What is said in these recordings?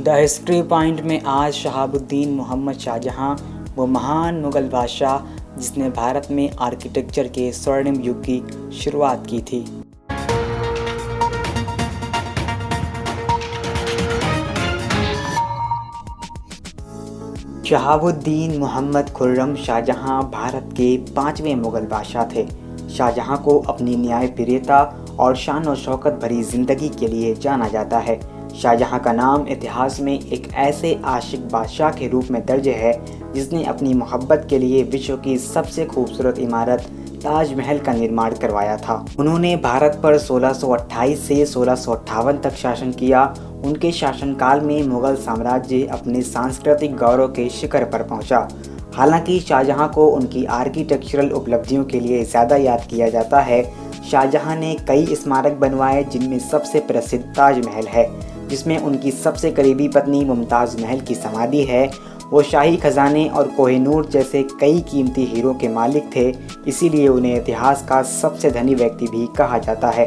The history point में आज शहाबुद्दीन मोहम्मद शाहजहां, वो महान मुग़ल बादशाह जिसने भारत में आर्किटेक्चर के स्वर्णिम युग की शुरुआत की थी। शहाबुद्दीन मोहम्मद खुर्रम शाहजहां भारत के 5वें मुग़ल बादशाह थे। शाहजहां को अपनी न्यायप्रियता और शान और शौकत भरी ज़िंदगी के लिए जाना जाता है। शाहजहां का नाम इतिहास में एक ऐसे आशिक बादशाह के रूप में दर्ज है जिसने अपनी मोहब्बत के लिए विश्व की सबसे खूबसूरत इमारत ताजमहल का निर्माण करवाया था। उन्होंने भारत पर 1628 से 1658 तक शासन किया। उनके शासनकाल में मुग़ल साम्राज्य अपने सांस्कृतिक गौरव के शिखर पर पहुंचा। हालांकि शाहजहां को उनकी आर्किटेक्चरल उपलब्धियों के लिए ज़्यादा याद किया जाता है। शाहजहां ने कई स्मारक बनवाए जिनमें सबसे प्रसिद्ध ताजमहल है, जिसमें उनकी सबसे करीबी पत्नी मुमताज़ महल की समाधि है। वो शाही खजाने और कोहिनूर जैसे कई कीमती हीरों के मालिक थे, इसीलिए उन्हें इतिहास का सबसे धनी व्यक्ति भी कहा जाता है।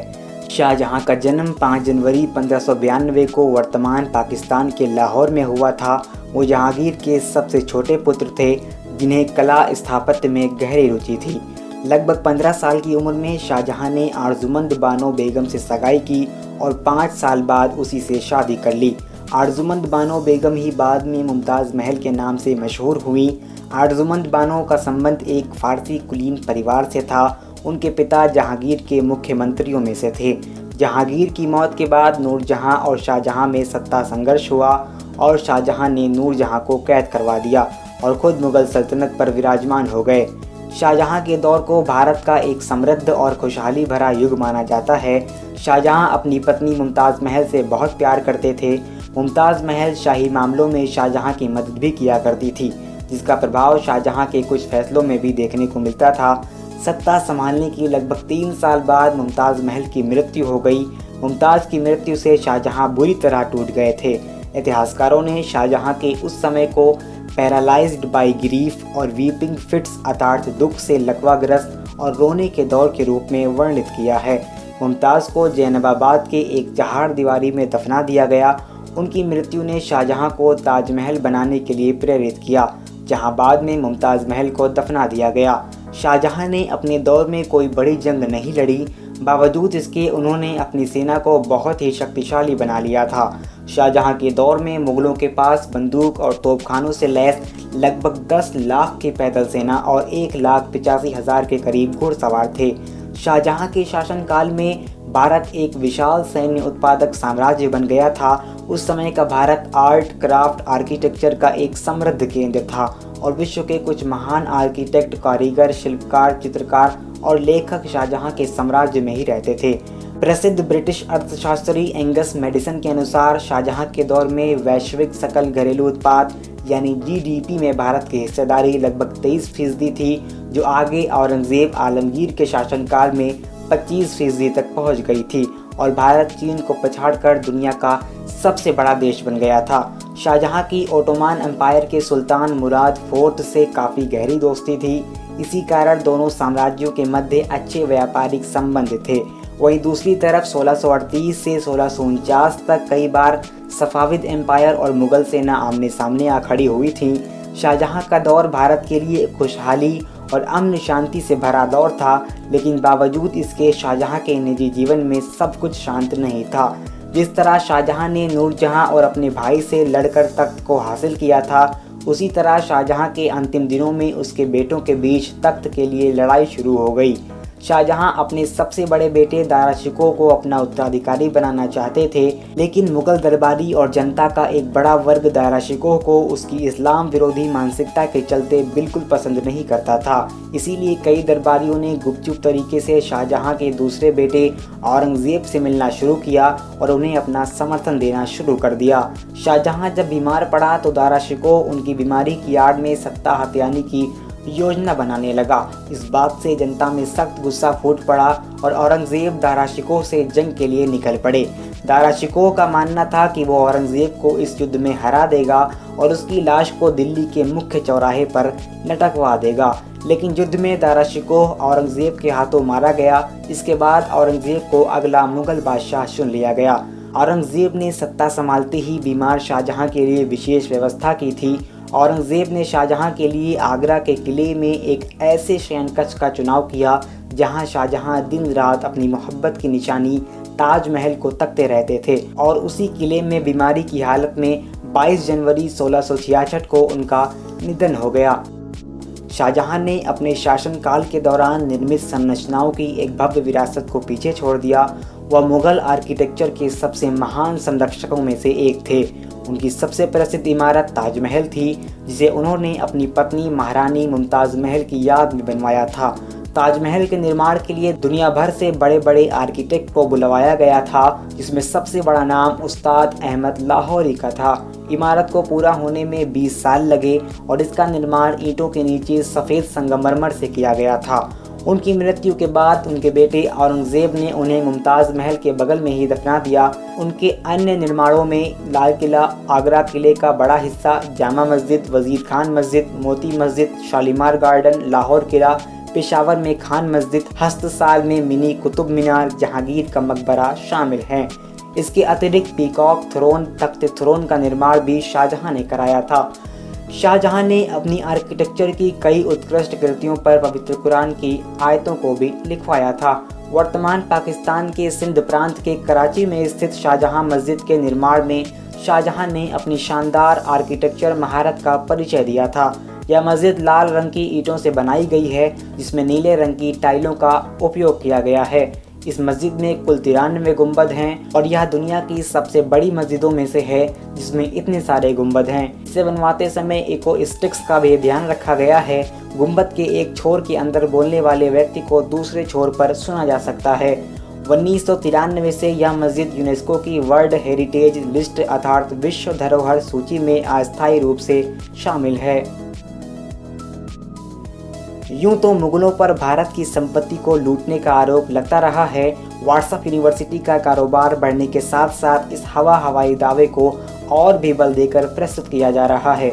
शाहजहां का जन्म 5 जनवरी 1592 को वर्तमान पाकिस्तान के लाहौर में हुआ था। वो जहांगीर के सबसे छोटे पुत्र थे जिन्हें कला स्थापत्य में गहरी रुचि थी। लगभग 15 साल की उम्र में शाहजहां ने आरजुमंद बानो बेगम से सगाई की और 5 साल बाद उसी से शादी कर ली। आरजुमंद बानो बेगम ही बाद में मुमताज़ महल के नाम से मशहूर हुई। आरजुमंद बानो का संबंध एक फ़ारसी कुलीन परिवार से था। उनके पिता जहांगीर के मुख्यमंत्रियों में से थे। जहांगीर की मौत के बाद नूरजहां और शाहजहां में सत्ता संघर्ष हुआ और शाहजहां ने नूरजहां को कैद करवा दिया और ख़ुद मुग़ल सल्तनत पर विराजमान हो गए। शाहजहां के दौर को भारत का एक समृद्ध और खुशहाली भरा युग माना जाता है। शाहजहां अपनी पत्नी मुमताज़ महल से बहुत प्यार करते थे। मुमताज़ महल शाही मामलों में शाहजहां की मदद भी किया करती थी, जिसका प्रभाव शाहजहां के कुछ फैसलों में भी देखने को मिलता था। सत्ता संभालने की लगभग 3 साल बाद मुमताज़ महल की मृत्यु हो गई। मुमताज़ की मृत्यु से शाहजहां बुरी तरह टूट गए थे। इतिहासकारों ने शाहजहां के उस समय को पैरालाइज्ड बाय ग्रीफ और वीपिंग फिट्स अर्थात दुख से लकवाग्रस्त और रोने के दौर के रूप में वर्णित किया है। मुमताज़ को जैनबाबाद के एक चहार दीवारी में दफना दिया गया। उनकी मृत्यु ने शाहजहां को ताजमहल बनाने के लिए प्रेरित किया, जहां बाद में मुमताज़ महल को दफना दिया गया। शाहजहां ने अपने दौर में कोई बड़ी जंग नहीं लड़ी, बावजूद इसके उन्होंने अपनी सेना को बहुत ही शक्तिशाली बना लिया था। शाहजहां के दौर में मुग़लों के पास बंदूक और तोपखानों से लैस लगभग 10 लाख की पैदल सेना और 1,85,000 के करीब घुड़सवार थे। शाहजहां के शासनकाल में भारत एक विशाल सैन्य उत्पादक साम्राज्य बन गया था। उस समय का भारत आर्ट, क्राफ्ट, आर्किटेक्चर का एक समृद्ध केंद्र था और विश्व के कुछ महान आर्किटेक्ट, कारीगर, शिल्पकार, चित्रकार और लेखक शाहजहां के साम्राज्य में ही रहते थे। प्रसिद्ध ब्रिटिश अर्थशास्त्री एंगस मैडिसन के अनुसार शाहजहां के दौर में वैश्विक सकल घरेलू उत्पाद यानी GDP में भारत की हिस्सेदारी लगभग 23% थी, जो आगे औरंगज़ेब आलमगीर के शासनकाल में 25% तक पहुंच गई थी और भारत चीन को पछाड़कर दुनिया का सबसे बड़ा देश बन गया था। शाहजहां की ओटोमान एम्पायर के सुल्तान मुराद फोर्थ से काफ़ी गहरी दोस्ती थी। इसी कारण दोनों साम्राज्यों के मध्य अच्छे व्यापारिक संबंध थे। वहीं दूसरी तरफ 1638 से 1649 तक कई बार सफाविद एम्पायर और मुग़ल सेना आमने सामने आ खड़ी हुई थी। शाहजहां का दौर भारत के लिए खुशहाली और अमन शांति से भरा दौर था, लेकिन बावजूद इसके शाहजहां के निजी जीवन में सब कुछ शांत नहीं था। जिस तरह शाहजहां ने नूरजहां और अपने भाई से लड़कर तख्त को हासिल किया था, उसी तरह शाहजहां के अंतिम दिनों में उसके बेटों के बीच तख्त के लिए लड़ाई शुरू हो गई। शाहजहां अपने सबसे बड़े बेटे दारा शिकोह को अपना उत्तराधिकारी बनाना चाहते थे, लेकिन मुग़ल दरबारी और जनता का एक बड़ा वर्ग दारा शिकोह को उसकी इस्लाम विरोधी मानसिकता के चलते बिल्कुल पसंद नहीं करता था। इसीलिए कई दरबारियों ने गुपचुप तरीके से शाहजहां के दूसरे बेटे औरंगज़ेब से मिलना शुरू किया और उन्हें अपना समर्थन देना शुरू कर दिया। शाहजहां जब बीमार पड़ा तो दारा शिकोह उनकी बीमारी की आड़ में सत्ता हथियाने की योजना बनाने लगा। इस बात से जनता में सख्त गुस्सा फूट पड़ा और औरंगज़ेब दारा शिकोह से जंग के लिए निकल पड़े। दारा शिकोह का मानना था कि वो औरंगज़ेब को इस युद्ध में हरा देगा और उसकी लाश को दिल्ली के मुख्य चौराहे पर लटकवा देगा, लेकिन युद्ध में दारा शिकोह औरंगज़ेब के हाथों मारा गया। इसके बाद औरंगज़ेब को अगला मुग़ल बादशाह चुन लिया गया। औरंगज़ेब ने सत्ता संभालते ही बीमार शाहजहां के लिए विशेष व्यवस्था की थी। औरंगज़ेब ने शाहजहां के लिए आगरा के किले में एक ऐसे शयनकक्ष का चुनाव किया जहां शाहजहां दिन रात अपनी मोहब्बत की निशानी ताजमहल को तकते रहते थे, और उसी किले में बीमारी की हालत में 22 जनवरी 1666 को उनका निधन हो गया। शाहजहां ने अपने शासनकाल के दौरान निर्मित संरचनाओं की एक भव्य विरासत को पीछे छोड़ दिया। वह मुगल आर्किटेक्चर के सबसे महान संरक्षकों में से एक थे। उनकी सबसे प्रसिद्ध इमारत ताजमहल थी, जिसे उन्होंने अपनी पत्नी महारानी मुमताज़ महल की याद में बनवाया था। ताजमहल के निर्माण के लिए दुनिया भर से बड़े बड़े आर्किटेक्ट को बुलवाया गया था, जिसमें सबसे बड़ा नाम उस्ताद अहमद लाहौरी का था। इमारत को पूरा होने में 20 साल लगे और इसका निर्माण ईंटों के नीचे सफ़ेद संगमरमर से किया गया था। उनकी मृत्यु के बाद उनके बेटे औरंगज़ेब ने उन्हें मुमताज़ महल के बगल में ही दफना दिया। उनके अन्य निर्माणों में लाल किला, आगरा किले का बड़ा हिस्सा, जामा मस्जिद, वजीर खान मस्जिद, मोती मस्जिद, शालीमार गार्डन, लाहौर किला, पेशावर में खान मस्जिद, हस्तसाल में मिनी कुतुब मीनार, जहांगीर का मकबरा शामिल हैं। इसके अतिरिक्त पीकॉक थ्रोन, तख्त थ्रोन का निर्माण भी शाहजहां ने कराया था। शाहजहां ने अपनी आर्किटेक्चर की कई उत्कृष्ट कृतियों पर पवित्र कुरान की आयतों को भी लिखवाया था। वर्तमान पाकिस्तान के सिंध प्रांत के कराची में स्थित शाहजहां मस्जिद के निर्माण में शाहजहां ने अपनी शानदार आर्किटेक्चर महारत का परिचय दिया था। यह मस्जिद लाल रंग की ईंटों से बनाई गई है, जिसमें नीले रंग की टाइलों का उपयोग किया गया है। इस मस्जिद में कुल 93 गुंबद हैं और यह दुनिया की सबसे बड़ी मस्जिदों में से है जिसमें इतने सारे गुंबद हैं। इसे बनवाते समय इकोस्टिक्स का भी ध्यान रखा गया है। गुंबद के एक छोर के अंदर बोलने वाले व्यक्ति को दूसरे छोर पर सुना जा सकता है। 1993 से यह मस्जिद यूनेस्को की वर्ल्ड हेरिटेज लिस्ट अर्थात विश्व धरोहर सूची में अस्थायी रूप से शामिल है। यूं तो मुगलों पर भारत की संपत्ति को लूटने का आरोप लगता रहा है। व्हाट्सएप यूनिवर्सिटी का कारोबार बढ़ने के साथ साथ इस हवाई दावे को और भी बल देकर प्रस्तुत किया जा रहा है,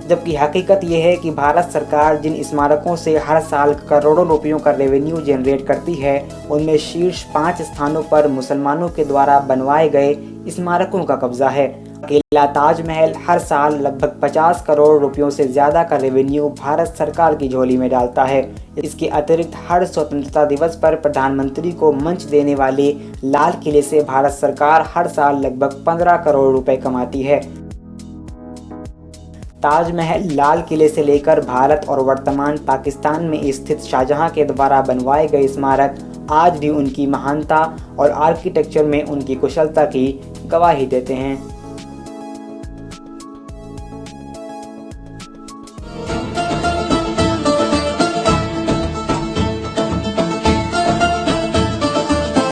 जबकि हकीकत यह है कि भारत सरकार जिन स्मारकों से हर साल करोड़ों रुपयों का रेवेन्यू जनरेट करती है, उनमें शीर्ष 5 स्थानों पर मुसलमानों के द्वारा बनवाए गए स्मारकों का कब्जा है। अकेला ताजमहल हर साल लगभग 50 करोड़ रुपयों से ज़्यादा का रेवेन्यू भारत सरकार की झोली में डालता है। इसके अतिरिक्त हर स्वतंत्रता दिवस पर प्रधानमंत्री को मंच देने वाले लाल किले से भारत सरकार हर साल लगभग 15 करोड़ रुपए कमाती है। ताजमहल, लाल किले से लेकर भारत और वर्तमान पाकिस्तान में स्थित शाहजहां के द्वारा बनवाए गए स्मारक आज भी उनकी महानता और आर्किटेक्चर में उनकी कुशलता की गवाही देते हैं।